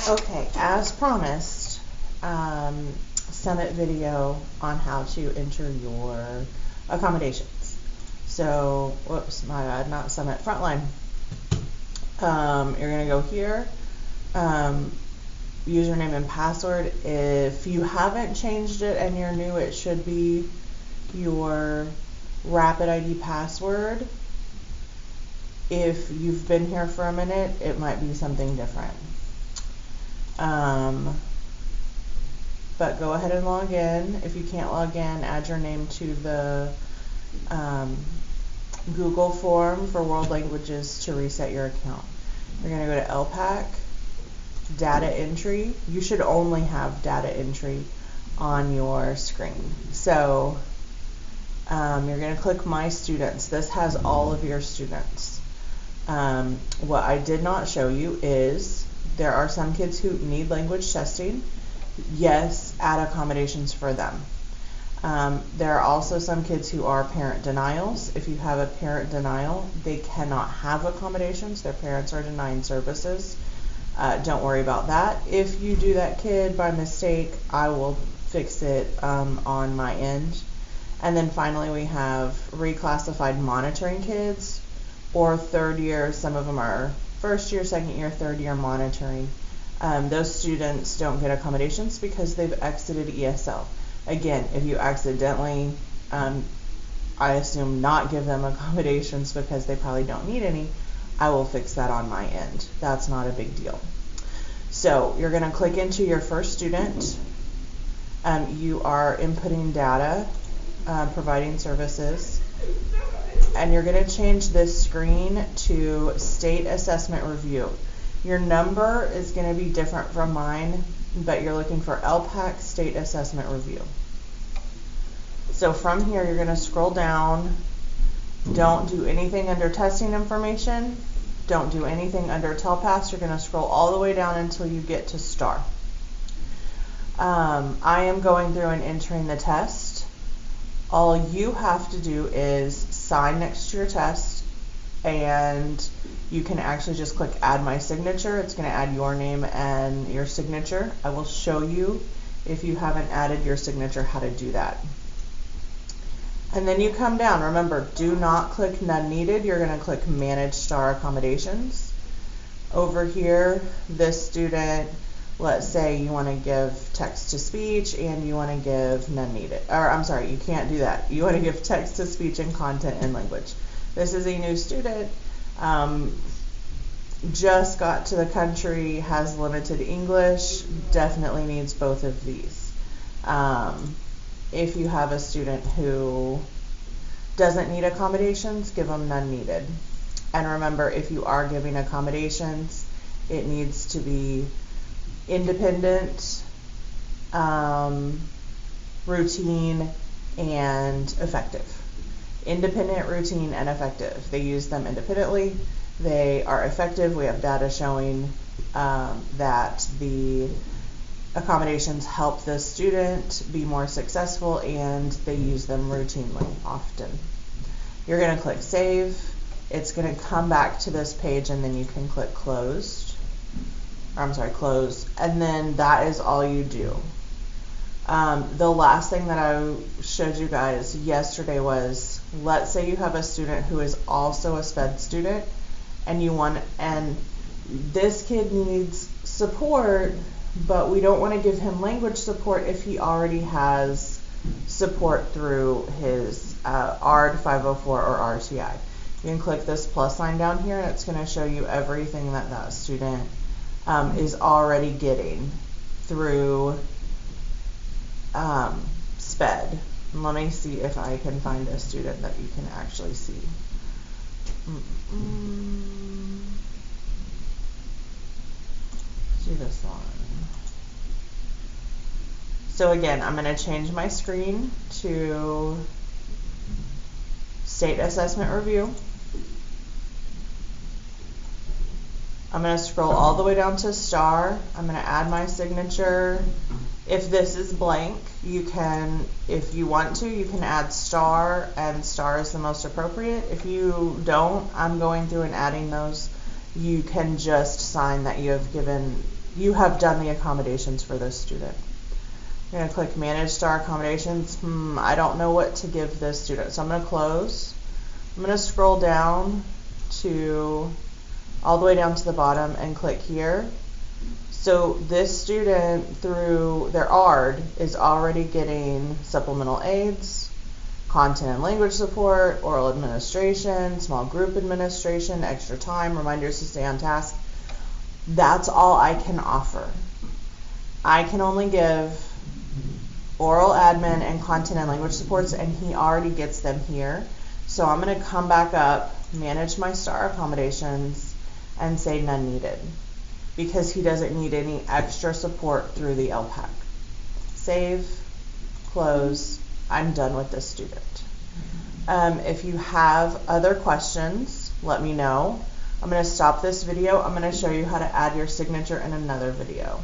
Okay, as promised, summit video on how to enter your accommodations. So, whoops, my bad, not summit, Frontline. You're gonna go here, username and password. If you haven't changed it and you're new, it should be your Rapid ID password. If you've been here for a minute, it might be something different. But go ahead and log in. If you can't log in, add your name to the Google form for world languages to reset your account. You're going to go to LPAC, data entry. You should only have data entry on your screen. So you're going to click My Students. This has all of your students. What I did not show you is there are some kids who need language testing. Yes, add accommodations for them. There are also some kids who are parent denials. If you have a parent denial, they cannot have accommodations. Their parents are denying services. Don't worry about that. If you do that kid by mistake, I will fix it on my end. And then finally we have reclassified monitoring kids, or third year. Some of them are first year, second year, third year monitoring. Those students don't get accommodations because they've exited ESL. Again, if you accidentally, I assume, not give them accommodations because they probably don't need any, I will fix that on my end. That's not a big deal. So you're going to click into your first student. You are inputting data, providing services, and you're going to change this screen to State Assessment Review. Your number is going to be different from mine, but you're looking for LPAC State Assessment Review. So from here, you're going to scroll down. Don't do anything under testing information. Don't do anything under TELPAS. You're going to scroll all the way down until you get to STAR. I am going through and entering the test. All you have to do is sign next to your test, and you can actually just click Add My Signature. It's going to add your name and your signature. I will show you, if you haven't added your signature, how to do that. And then you come down. Remember, do not click None Needed. You're going to click Manage STAR Accommodations. Over here, this student, let's say you want to give text to speech and you want to give none needed. Or I'm sorry, you can't do that. You want to give text to speech and content and language. This is a new student. Just got to the country, has limited English, definitely needs both of these. If you have a student who doesn't need accommodations, give them none needed. And remember, if you are giving accommodations, it needs to be independent, routine, and effective. Independent, routine, and effective. They use them independently. They are effective. We have data showing that the accommodations help the student be more successful, and they use them routinely, often. You're going to click Save. It's going to come back to this page, and then you can click Close, and then that is all you do. The last thing that I showed you guys yesterday was, let's say you have a student who is also a SPED student, and this kid needs support, but we don't want to give him language support if he already has support through his ARD 504 or RTI. You can click this plus sign down here, and it's going to show you everything that that student is already getting through SPED. Let me see if I can find a student that you can actually see. Let's do this one. So again, I'm going to change my screen to State Assessment Review. I'm going to scroll all the way down to STAR. I'm going to add my signature. If this is blank, you can, if you want to, you can add STAR, and STAR is the most appropriate. If you don't, I'm going through and adding those. You can just sign that you have given you have done the accommodations for this student. I'm going to click Manage Star Accommodations. I don't know what to give this student, so I'm going to close. I'm going to scroll down to all the way down to the bottom and click here. So this student, through their ARD, is already getting supplemental aids, content and language support, oral administration, small group administration, extra time, reminders to stay on task. That's all I can offer. I can only give oral admin and content and language supports, and he already gets them here. So I'm going to come back up, manage my star accommodations, and say none needed, because he doesn't need any extra support through the LPAC. Save, close, I'm done with this student. If you have other questions, let me know. I'm going to stop this video. I'm going to show you how to add your signature in another video.